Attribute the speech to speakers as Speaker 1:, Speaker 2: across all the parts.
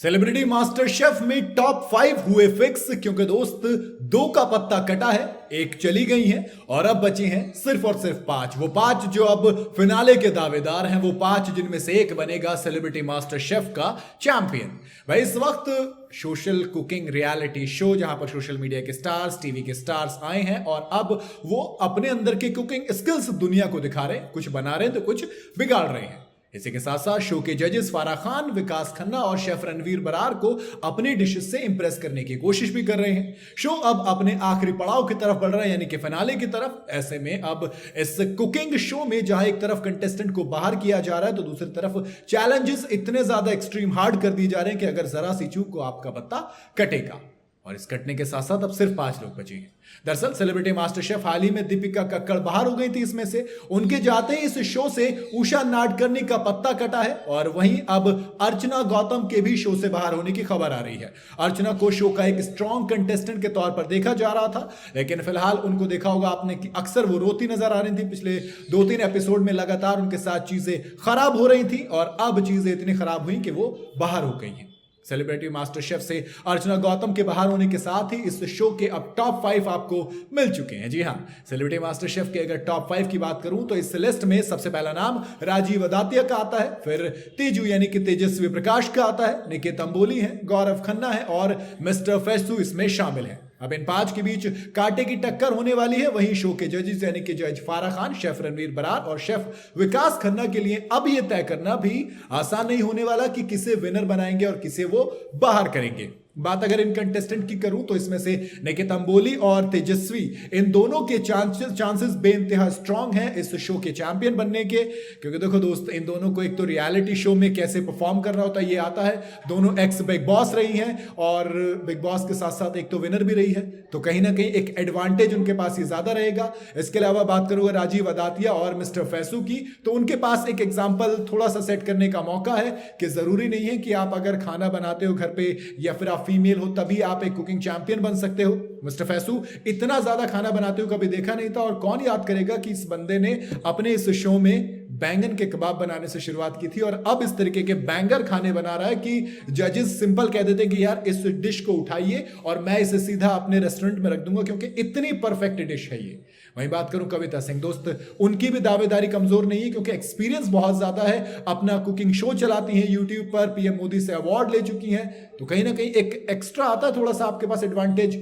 Speaker 1: Celebrity master chef में top 5 हुए fix क्योंकि दोस्त 2 का पत्ता कटा है, 1 चली गई है और अब बची हैं सिर्फ और सिर्फ 5। वो 5 जो अब फिनाले के दावेदार हैं, वो 5 जिनमें से एक बनेगा सेलिब्रिटी मास्टर शेफ का चैंपियन। भाई इस वक्त सोशल कुकिंग रियलिटी शो जहां पर सोशल मीडिया के स्टार्स, टीवी के स्टार्स आए हैं और अब वो अपने अंदर के कुकिंग स्किल्स दुनिया को दिखा रहे हैं। कुछ बना रहे हैं तो कुछ बिगाड़ रहे हैं। इसी के साथ साथ शो के जजेस फारा खान, विकास खन्ना और शेफ रणवीर बरार को अपनी डिशेस से इंप्रेस करने की कोशिश भी कर रहे हैं। शो अब अपने आखिरी पड़ाव की तरफ बढ़ रहा है, यानी कि फिनाले की तरफ। ऐसे में अब इस कुकिंग शो में जहां एक तरफ कंटेस्टेंट को बाहर किया जा रहा है तो दूसरी तरफ चैलेंजेस इतने ज्यादा एक्सट्रीम हार्ड कर दिए जा रहे हैं कि अगर जरा सी चूक को आपका पत्ता कटेगा। और इस कटने के साथ साथ अब सिर्फ 5 लोग बचे हैं। दरअसल सेलिब्रिटी मास्टर शेफ हाल ही में दीपिका कक्कड़ बाहर हो गई थी इसमें से। उनके जाते ही इस शो से उषा नाडकर्णी का पत्ता कटा है और वहीं अब अर्चना गौतम के भी शो से बाहर होने की खबर आ रही है। अर्चना को शो का एक स्ट्रॉन्ग कंटेस्टेंट के तौर पर देखा जा रहा था, लेकिन फिलहाल उनको देखा होगा आपने कि अक्सर वो रोती नजर आ रही थी। पिछले 2-3 एपिसोड में लगातार उनके साथ चीजें खराब हो रही थी और अब चीजें इतनी खराब हुई कि वो बाहर हो गई हैं। सेलिब्रिटी मास्टर शेफ से अर्चना गौतम के बाहर होने के साथ ही इस शो के अब टॉप 5 आपको मिल चुके हैं। जी हां, सेलिब्रिटी मास्टर शेफ के अगर टॉप 5 की बात करूं तो इस लिस्ट में सबसे पहला नाम राजीव अदातिया का आता है, फिर तेजू यानी कि तेजस्वी प्रकाश का आता है, निकेत अंबोली है, गौरव खन्ना है और मिस्टर फैसू इसमें शामिल है। अब इन 5 के बीच कांटे की टक्कर होने वाली है। वहीं शो के जजेस यानी कि जज फारा खान, शेफ रणवीर बरार और शेफ विकास खन्ना के लिए अब यह तय करना भी आसान नहीं होने वाला कि किसे विनर बनाएंगे और किसे वो बाहर करेंगे। बात अगर इन कंटेस्टेंट की करूं तो इसमें से निकेत अंबोली और तेजस्वी, इन दोनों के चांसेस बेइंतहा स्ट्रांग हैं इस शो के चैंपियन बनने के। क्योंकि देखो दोस्त, इन दोनों को एक तो रियलिटी शो में कैसे परफॉर्म करना होता है ये आता है। दोनों एक्स बिग बॉस रही हैं और बिग बॉस के साथ साथ एक तो विनर भी रही है, तो कहीं ना कहीं एक एडवांटेज उनके पास ये ज्यादा रहेगा। इसके अलावा बात करूंगा राजीव अदातिया और मिस्टर फैसू की, तो उनके पास एक एग्जाम्पल थोड़ा सा सेट करने का मौका है कि जरूरी नहीं है कि आप अगर खाना बनाते हो घर पे या फिर आप फीमेल हो तभी आप एक कुकिंग चैंपियन बन सकते हो। मिस्टर फैसू इतना ज्यादा खाना बनाते हो कभी देखा नहीं था और कौन याद करेगा कि इस बंदे ने अपने इस शो में बैंगन के कबाब बनाने से शुरुआत की थी और अब इस तरीके के बैंगर खाने बना रहा है कि जजेस सिंपल कह देते हैं कि यार इस डिश को उठाइए और मैं इसे सीधा अपने रेस्टोरेंट में रख दूंगा क्योंकि इतनी परफेक्ट डिश है ये। वहीं बात करूं कविता सिंह, दोस्त उनकी भी दावेदारी कमजोर नहीं है क्योंकि एक्सपीरियंस बहुत ज्यादा है। अपना कुकिंग शो चलाती हैं यूट्यूब पर, पीएम मोदी से अवार्ड ले चुकी हैं, तो कहीं ना कहीं एक एक्स्ट्रा आता है थोड़ा सा आपके पास एडवांटेज।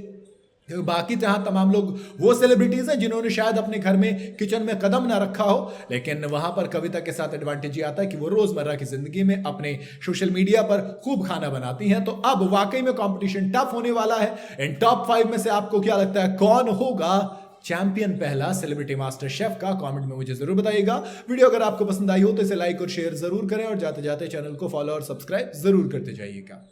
Speaker 1: बाकी जहां तमाम लोग वो सेलिब्रिटीज हैं जिन्होंने शायद अपने घर में किचन में कदम ना रखा हो, लेकिन वहां पर कविता के साथ एडवांटेज ये आता है कि वो रोजमर्रा की जिंदगी में अपने सोशल मीडिया पर खूब खाना बनाती हैं। तो अब वाकई में कंपटीशन टफ होने वाला है। इन टॉप 5 में से आपको क्या लगता है कौन होगा चैंपियन पहला सेलिब्रिटी मास्टर शेफ का? कमेंट में मुझे जरूर बताइएगा। वीडियो अगर आपको पसंद आई हो तो इसे लाइक और शेयर जरूर करें और जाते जाते चैनल को फॉलो और सब्सक्राइब जरूर करते जाइएगा।